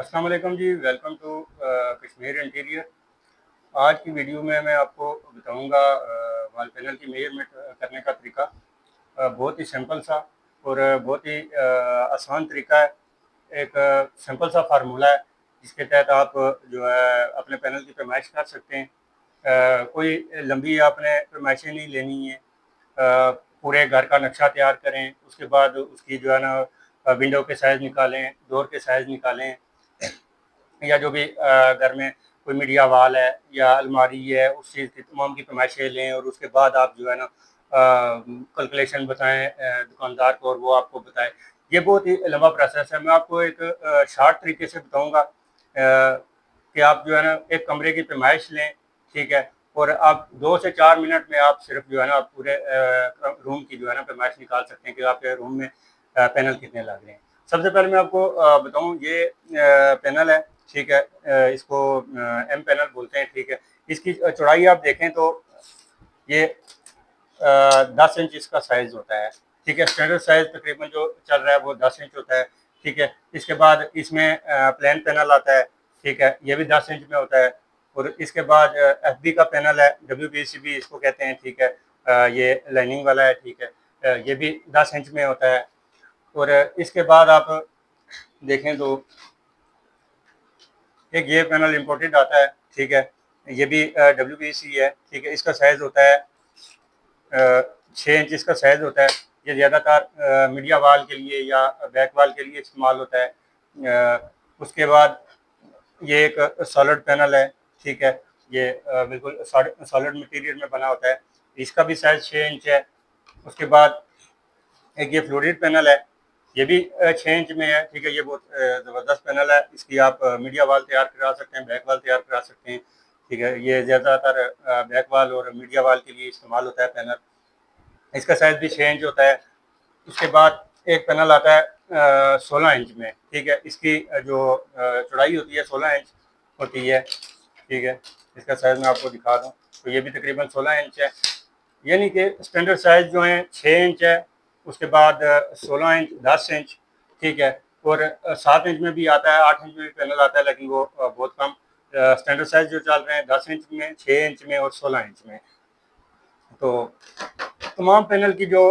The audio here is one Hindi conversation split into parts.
अस्सलाम वालेकुम जी। Welcome to Kashmir interior. आज की वीडियो में मैं आपको बताऊंगा वॉल पैनल की मेजरमेंट करने का तरीका। बहुत ही सिंपल सा और बहुत ही आसान तरीका है। एक सिंपल सा फार्मूला है जिसके तहत आप जो है अपने पैनल की पैमाइश कर सकते हैं। कोई लंबी आपने पैमाइशें नहीं लेनी है। पूरे घर का नक्शा तैयार करें, उसके बाद उसकी जो है ना विंडो के साइज़ निकालें, डोर के साइज़ निकालें, या जो भी घर में कोई मीडिया वाल है या अलमारी है, उस चीज़ की तमाम की पैमाइशें लें और उसके बाद आप जो है ना कैलकुलेशन बताएं दुकानदार को और वो आपको बताए। ये बहुत ही लंबा प्रोसेस है। मैं आपको एक शॉर्ट तरीके से बताऊंगा कि आप जो है ना एक कमरे की पैमाइश लें, ठीक है, और आप 2 से 4 मिनट में आप सिर्फ जो है ना पूरे रूम की जो है ना पैमाइश निकाल सकते हैं कि आपके रूम में पैनल कितने लग रहे हैं। सबसे पहले मैं आपको बताऊं, ये पैनल है, ठीक है। इसको एम पैनल बोलते हैं, ठीक है। इसकी चौड़ाई आप देखें तो ये 10 इंच इसका साइज होता है, ठीक है। स्टैंडर्ड साइज तकरीबन जो चल रहा है वो 10 इंच होता है, ठीक है। इसके बाद इसमें प्लेन पैनल आता है, ठीक है, ये भी 10 इंच में होता है। और इसके बाद FB का पैनल है, WBCB इसको कहते हैं, ठीक है। ये लाइनिंग वाला है, ठीक है। ये भी 10 इंच में होता है। और इसके बाद आप देखें तो एक ये पैनल इम्पोर्टेड आता है, ठीक है। ये भी WBC है, ठीक है। इसका साइज़ होता है 6 इंच इसका साइज़ होता है। ये ज़्यादातर मीडिया वाल के लिए या बैक वाल के लिए इस्तेमाल होता है। उसके बाद ये एक सॉलिड पैनल है, ठीक है। ये बिल्कुल सॉलिड मटेरियल में बना होता है। इसका भी साइज़ 6 इंच है। उसके बाद एक ये फ्लोरिड पैनल है, ये भी 6 इंच में है, ठीक है। ये बहुत ज़बरदस्त पैनल है। इसकी आप मीडिया वाल तैयार करा सकते हैं, बैक वाल तैयार करा सकते हैं, ठीक है। ये ज़्यादातर बैक वाल और मीडिया वाल के लिए इस्तेमाल होता है पैनल। इसका साइज़ भी 6 इंच होता है। उसके बाद एक पैनल आता है 16 इंच में, ठीक है। इसकी जो चौड़ाई होती है 16 इंच होती है, ठीक है। इसका साइज़ मैं आपको दिखा दूँ तो ये भी तकरीबन 16 इंच है। यानी कि स्टैंडर्ड साइज़ जो है 6 इंच है। उसके बाद 16 इंच, 10 इंच, ठीक है। और 7 इंच में भी आता है, 8 इंच में भी पैनल आता है, लेकिन वो बहुत कम। स्टैंडर्ड साइज़ जो चल रहे हैं 10 इंच में, 6 इंच में और 16 इंच में। तो तमाम पैनल की जो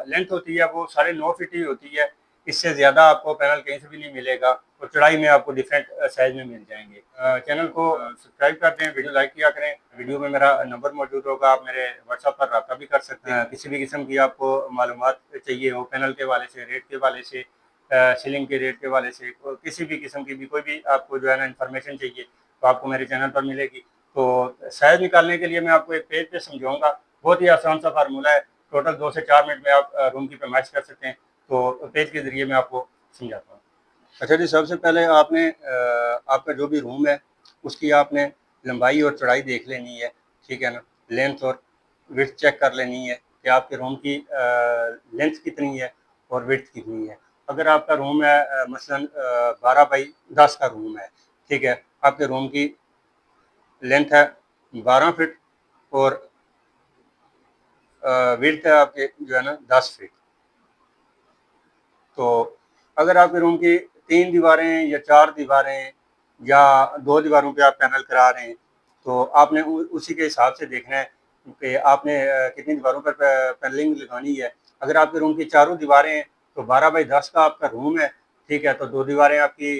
लेंथ होती है वो 9.5 फीट ही होती है। इससे ज़्यादा आपको पैनल कहीं से भी नहीं मिलेगा और चौड़ाई में आपको डिफरेंट साइज़ में मिल जाएंगे। चैनल को सब्सक्राइब कर दें, वीडियो लाइक किया करें। वीडियो में मेरा नंबर मौजूद होगा, आप मेरे व्हाट्सएप पर रब्ता भी कर सकते हैं। किसी भी किस्म की आपको मालूमात चाहिए हो पैनल के हवाले से, रेट के हवाले से, सीलिंग के रेट के हवाले से, किसी भी किस्म की भी कोई भी आपको जो है ना इन्फॉर्मेशन चाहिए तो आपको मेरे चैनल पर मिलेगी। तो साइज़ निकालने के लिए मैं आपको एक पेज पे समझाऊंगा। बहुत ही आसान सा फार्मूला है। टोटल 2 से 4 मिनट में आप रूम की पैमाइश कर सकते हैं। तो पेज के ज़रिए मैं आपको समझाता हूँ। अच्छा जी, सबसे पहले आपने आपका जो भी रूम है उसकी आपने लंबाई और चौड़ाई देख लेनी है, ठीक है ना। लेंथ और विड्थ चेक कर लेनी है कि आपके रूम की लेंथ कितनी है और विड्थ कितनी है। अगर आपका रूम है मसलन 12 बाई 10 का रूम है, ठीक है। आपके रूम की लेंथ है 12 फीट और विड्थ है आपके जो है ना 10 फीट। तो अगर आपके रूम की 3 दीवारें या 4 दीवारें या 2 दीवारों पे आप पैनल करा रहे हैं तो आपने उसी के हिसाब से देखना है कि आपने कितनी दीवारों पर पैनलिंग लगानी है। अगर आपके रूम की चारों दीवारें हैं तो 12 बाई 10 का आपका रूम है, ठीक है। तो 2 दीवारें आपकी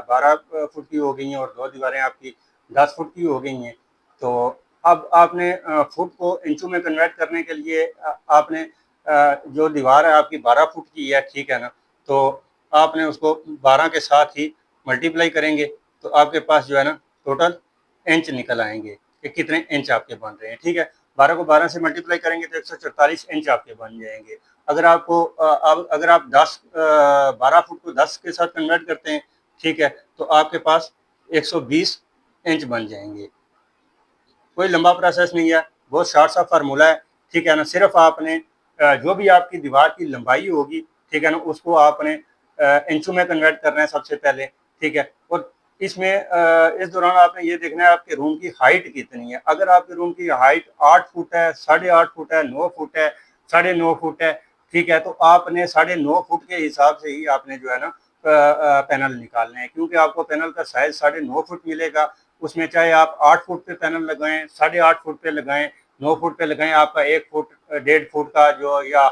12 फुट की हो गई हैं और 2 दीवारें आपकी 10 फुट की हो गई हैं। तो अब आपने फुट को इंचों में कन्वर्ट करने के लिए आपने जो दीवार है आपकी 12 फुट की है, ठीक है ना। तो आपने उसको 12 के साथ ही मल्टीप्लाई करेंगे तो आपके पास जो है ना टोटल इंच निकल आएंगे कि कितने इंच आपके बन रहे हैं, ठीक है। 12 को 12 से मल्टीप्लाई करेंगे तो 144 इंच आपके बन जाएंगे। अगर आपको अगर आप 12 फुट को 10 के साथ कन्वर्ट करते हैं, ठीक है, तो आपके पास 120 इंच बन जाएंगे। कोई लंबा प्रोसेस नहीं है, बहुत शॉर्ट सा फार्मूला है, ठीक है ना। सिर्फ आपने जो भी आपकी दीवार की लंबाई होगी, ठीक है ना, उसको आपने इंचों में कन्वर्ट करना है सबसे पहले, ठीक है। और इसमें इस दौरान आपने ये देखना है आपके रूम की हाइट कितनी है। अगर आपके रूम की हाइट 8 फुट है, 8.5 फुट है, 9 फुट है, 9.5 फुट है, ठीक है, तो आपने 9.5 फुट के हिसाब से ही आपने जो है ना पैनल निकालने हैं, क्योंकि आपको पैनल का साइज 9.5 फुट मिलेगा। उसमें चाहे आप 8 फुट पे पैनल लगाएं, 8.5 फुट पे लगाएं, 9 फुट पे लगाएं, आपका 1 फुट 1.5 फुट का जो या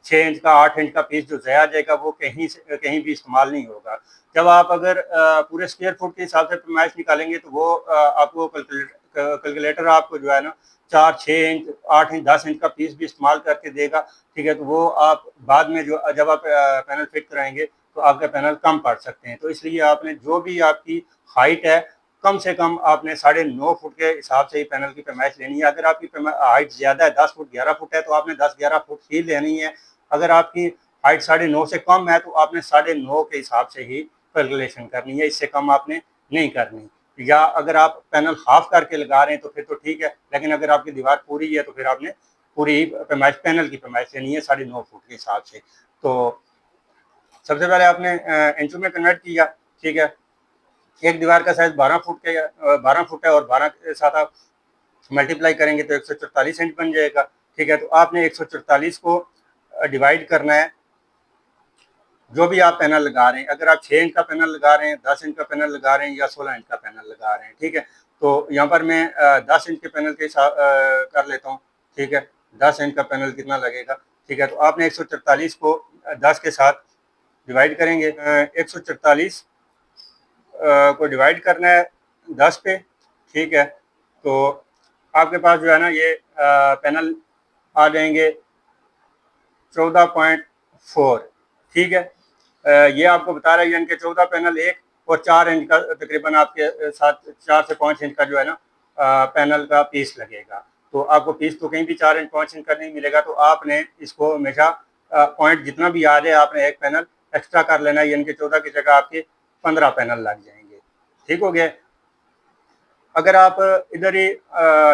6 इंच का 8 इंच का पीस जो ज़ाया जाएगा वो कहीं भी इस्तेमाल नहीं होगा। जब आप अगर पूरे स्क्वायर फुट के हिसाब से पैमाइश निकालेंगे तो वो आपको कैलकुलेटर आपको जो है ना 4, 6 इंच, 8 इंच, 10 इंच का पीस भी इस्तेमाल करके देगा। ठीक है, तो वो आप बाद में जो जब आप पैनल फिट कराएंगे तो आपका पैनल कम पड़ सकते हैं। तो इसलिए आपने जो भी आपकी हाइट है कम से कम आपने 9.5 फुट के हिसाब से ही पैनल की पैमाइश लेनी है। अगर आपकी हाइट ज़्यादा है, 10 फुट 11 फुट है, तो आपने 10-11 फुट ही लेनी है। अगर आपकी हाइट 9.5 से कम है तो आपने 9.5 के हिसाब से ही कैलकुलेशन करनी है, इससे कम आपने नहीं करनी। या अगर आप पैनल हाफ करके लगा रहे हैं तो फिर तो ठीक है, लेकिन अगर आपकी दीवार पूरी है तो फिर आपने पूरी पैमाइश पैनल की पैमाइश लेनी है 9.5 फुट के हिसाब से। तो सबसे पहले आपने इंचों में कन्वर्ट किया। ठीक है, एक दीवार का साइज 12 फुट के 12 फुट है और 12 के साथ आप मल्टीप्लाई करेंगे तो 144 इंच बन जाएगा। ठीक है, तो आपने 144 को डिवाइड करना है जो भी आप पैनल लगा रहे हैं। अगर आप 6 इंच का पैनल लगा रहे हैं, 10 इंच का पैनल लगा रहे हैं या 16 इंच का पैनल लगा रहे हैं। ठीक है, तो यहाँ पर मैं 10 इंच के पैनल के साथ कर लेता हूँ। ठीक है, 10 इंच का पैनल कितना लगेगा। ठीक है, तो आपने 144 को 10 के साथ डिवाइड करेंगे। 144 को डिवाइड करना है 10 पे। ठीक है, तो आपके पास जो है ना ये पैनल आ जाएंगे 14.4। ठीक है, ये आपको बता रहा है यानी कि 14 पैनल एक और 4 इंच का तकरीबन आपके साथ 4 से 5 इंच का जो है ना पैनल का पीस लगेगा। तो आपको पीस तो कहीं भी 4 इंच 5 इंच का नहीं मिलेगा, तो आपने इसको हमेशा पॉइंट जितना भी आ जाए आपने एक पैनल एक्स्ट्रा कर लेना है, यानी कि 14 की जगह आपके 15 पैनल लग जाएंगे। ठीक हो गया। अगर आप इधर ही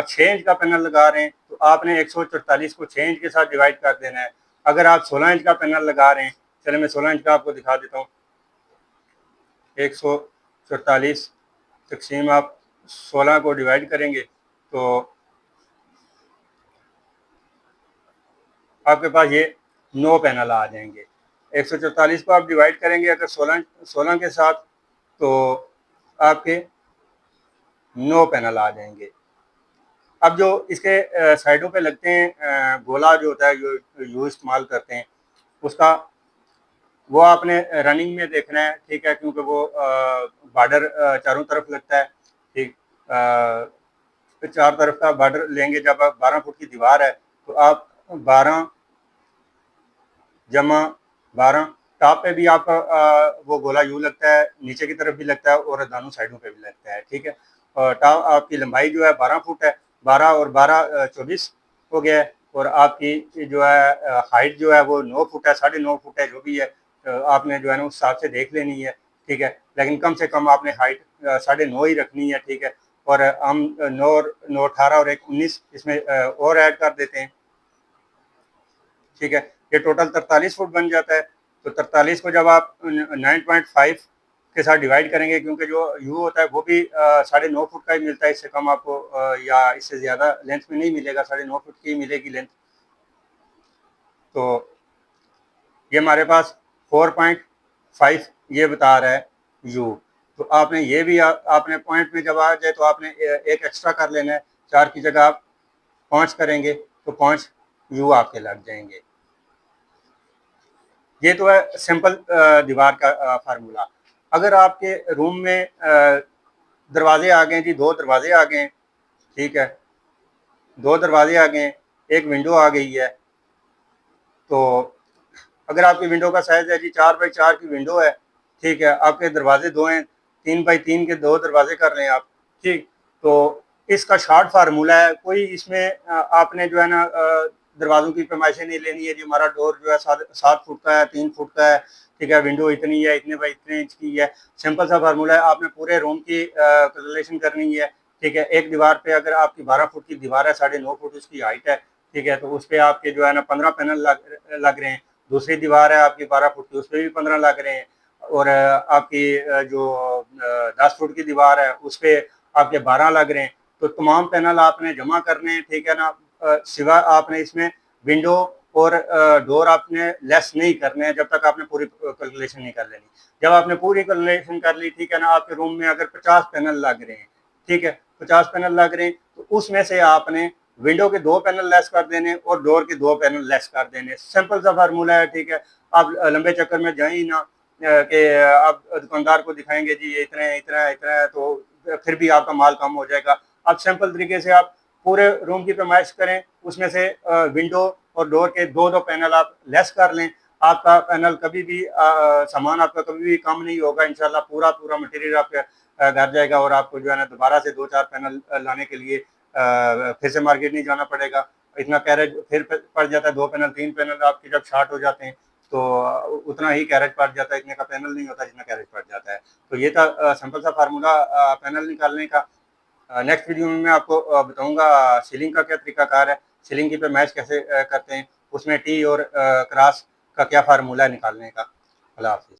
6 इंच का पैनल लगा रहे हैं तो आपने 144 को 6 इंच के साथ डिवाइड कर देना है। अगर आप 16 इंच का पैनल लगा रहे हैं, चले मैं 16 इंच का आपको दिखा देता हूँ। 144 तकसीम आप 16 को डिवाइड करेंगे तो आपके पास ये 9 पैनल आ जाएंगे। 144 को आप डिवाइड करेंगे अगर 16 के साथ तो आपके 9 पैनल आ जाएंगे। अब जो इसके साइडों पे लगते हैं गोला जो होता है जो यूँ इस्तेमाल करते हैं उसका वो आपने रनिंग में देखना है। ठीक है, क्योंकि वो बॉर्डर चारों तरफ लगता है। ठीक, चार तरफ का बॉर्डर लेंगे। जब आप 12 फुट की दीवार है तो आप 12 जमा 12 टॉप पे भी आपका वो गोला यूँ लगता है, नीचे की तरफ भी लगता है और दोनों साइडों पे भी लगता है। ठीक है, और टॉप आपकी लंबाई जो है 12 फुट है, 12 और 12 24 हो गया है। और आपकी जो है हाइट जो है वो 9 फुट है, 9.5 फुट है, जो भी है आपने जो है ना उस हिसाब से देख लेनी है। ठीक है, लेकिन कम से कम आपने हाइट 9.5 ही रखनी है। ठीक है, और हम 9, 18 और 19 इसमें और ऐड कर देते हैं। ठीक है, ये टोटल 43 फुट बन जाता है। तो 43 को जब आप 9.5 के साथ डिवाइड करेंगे, क्योंकि जो यू होता है वो भी 9.5 फुट का ही मिलता है, इससे कम आपको या इससे ज़्यादा लेंथ में नहीं मिलेगा, 9.5 फुट की मिलेगी लेंथ। तो ये हमारे पास 4.5 ये बता रहा है यू। तो आपने ये भी आपने पॉइंट में जब आ जाए तो आपने एक एक्स्ट्रा कर लेना है। 4 की जगह आप 5 करेंगे तो 5 यू आपके लग जाएंगे। ये तो है सिंपल दीवार का फार्मूला। अगर आपके रूम में दरवाजे आ गए जी, 2 दरवाजे आ गए। ठीक है, 2 दरवाजे आ गए, एक विंडो आ गई है। तो अगर आपकी विंडो का साइज है जी 4 बाई 4 की विंडो है। ठीक है, आपके दरवाजे 2 हैं, 3 बाई 3 के 2 दरवाजे कर रहे हैं आप। ठीक, तो इसका शॉर्ट फार्मूला है, कोई इसमें आपने जो है ना दरवाज़ों की पैमाइशें नहीं लेनी है जी। हमारा डोर जो है 7 फुट का है, 3 फुट का है। ठीक है, विंडो इतनी है, इतने बाई इतने इंच की है। सिंपल सा फार्मूला है, आपने पूरे रूम की कैलकुलेशन करनी है। ठीक है, एक दीवार पे अगर आपकी 12 फुट की दीवार है, 9.5 फुट उसकी हाइट है। ठीक है, तो उस पर आपके जो है ना 15 पैनल लग रहे हैं। दूसरी दीवार है आपकी 12 फुट की, उस पर भी 15 लग रहे हैं। और आपकी जो 10 फुट की दीवार है उस पर आपके 12 लग रहे हैं। तो तमाम पैनल आपने जमा करने हैं। ठीक है ना, सिवा आपने इसमें विंडो और डोर आपने लेस नहीं करने हैं जब तक आपने पूरी कैलकुलेशन नहीं कर लेनी। जब आपने पूरी कैलकुलेशन कर ली, ठीक है ना, आपके रूम में अगर 50 पैनल लग रहे हैं, ठीक है, 50 पैनल लग रहे हैं, तो उसमें से आपने विंडो के 2 पैनल लेस कर देने और डोर के 2 पैनल लेस कर देने। सिंपल सा फार्मूला है, ठीक है। आप लंबे चक्कर में जाए ही ना कि आप दुकानदार को दिखाएंगे जी ये इतना है, इतना है, इतना है, तो फिर भी आपका माल कम हो जाएगा। आप सिंपल तरीके से आप पूरे रूम की पैमाइश करें, उसमें से विंडो और डोर के 2-2 पैनल आप लेस कर लें। आपका पैनल कभी भी सामान आपका कभी भी कम नहीं होगा। इंशाल्लाह पूरा पूरा मटेरियल आपके घर जाएगा और आपको जो है ना दोबारा से 2-4 पैनल लाने के लिए फिर से मार्केट नहीं जाना पड़ेगा। इतना कैरेज फिर पड़ जाता है, 2 पैनल 3 पैनल आपके जब शार्ट हो जाते हैं तो उतना ही कैरेज पड़ जाता है, इतने का पैनल नहीं होता जितना कैरेज पड़ जाता है। तो ये था सिंपल सा फार्मूला पैनल निकालने का। नेक्स्ट वीडियो में मैं आपको बताऊंगा सीलिंग का क्या तरीकाकार है, सीलिंग की पे मैच कैसे करते हैं, उसमें टी और क्रॉस का क्या फार्मूला है निकालने का। अल्लाह हाफिज़।